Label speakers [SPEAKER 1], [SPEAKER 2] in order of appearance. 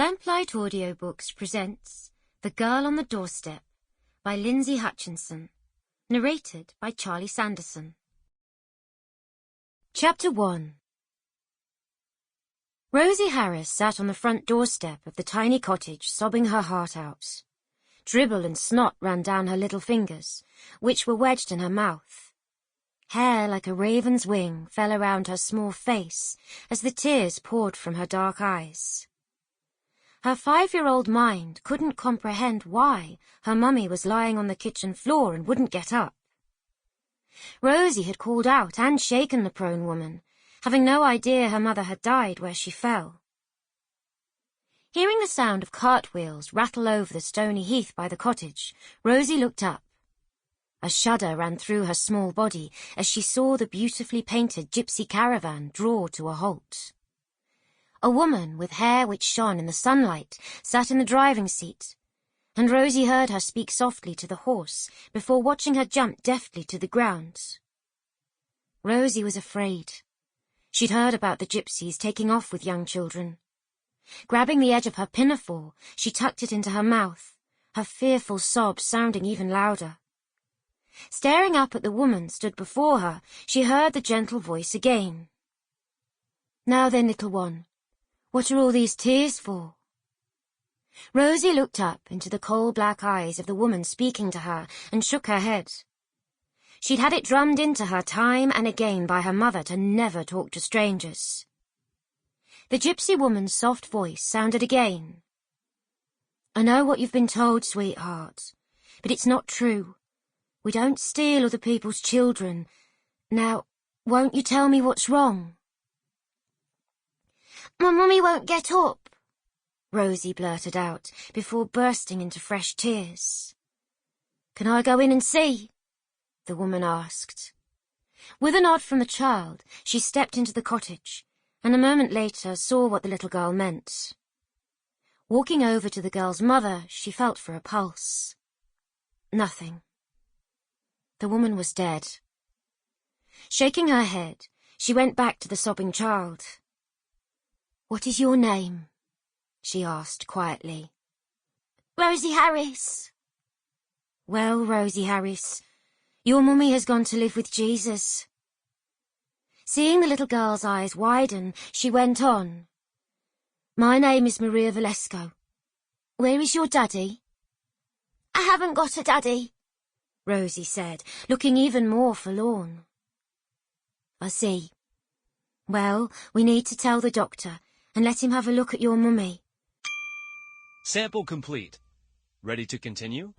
[SPEAKER 1] Lamplight Audiobooks presents The Girl on the Doorstep by Lindsey Hutchinson, narrated by Sanderson. Chapter 1. Rosie Harris sat on the front doorstep of the tiny cottage, sobbing her heart out. Dribble and snot ran down her little fingers, which were wedged in her mouth. Hair like a raven's wing fell around her small face as the tears poured from her dark eyes. Her 5-year-old mind couldn't comprehend why her mummy was lying on the kitchen floor and wouldn't get up. Rosie had called out and shaken the prone woman, having no idea her mother had died where she fell. Hearing the sound of cartwheels rattle over the stony heath by the cottage, Rosie looked up. A shudder ran through her small body as she saw the beautifully painted gypsy caravan draw to a halt. A woman with hair which shone in the sunlight sat in the driving seat, and Rosie heard her speak softly to the horse before watching her jump deftly to the ground. Rosie was afraid. She'd heard about the gypsies taking off with young children. Grabbing the edge of her pinafore, she tucked it into her mouth, her fearful sobs sounding even louder. Staring up at the woman stood before her, she heard the gentle voice again. "Now then, little one, what are all these tears for?" Rosie looked up into the coal-black eyes of the woman speaking to her and shook her head. She'd had it drummed into her time and again by her mother to never talk to strangers. The gypsy woman's soft voice sounded again. "I know what you've been told, sweetheart, but it's not true. We don't steal other people's children. Now, won't you tell me what's wrong?" "My mummy won't get up," Rosie blurted out before bursting into fresh tears. "Can I go in and see?" the woman asked. With a nod from the child, she stepped into the cottage, and a moment later saw what the little girl meant. Walking over to the girl's mother, she felt for a pulse. Nothing. The woman was dead. Shaking her head, she went back to the sobbing child. "What is your name?" she asked quietly. "Rosie Harris." "Well, Rosie Harris, your mummy has gone to live with Jesus." Seeing the little girl's eyes widen, she went on. "My name is Maria Valesco. Where is your daddy?" "I haven't got a daddy," Rosie said, looking even more forlorn. "I see. Well, we need to tell the doctor and let him have a look at your mummy."
[SPEAKER 2] Sample complete. Ready to continue?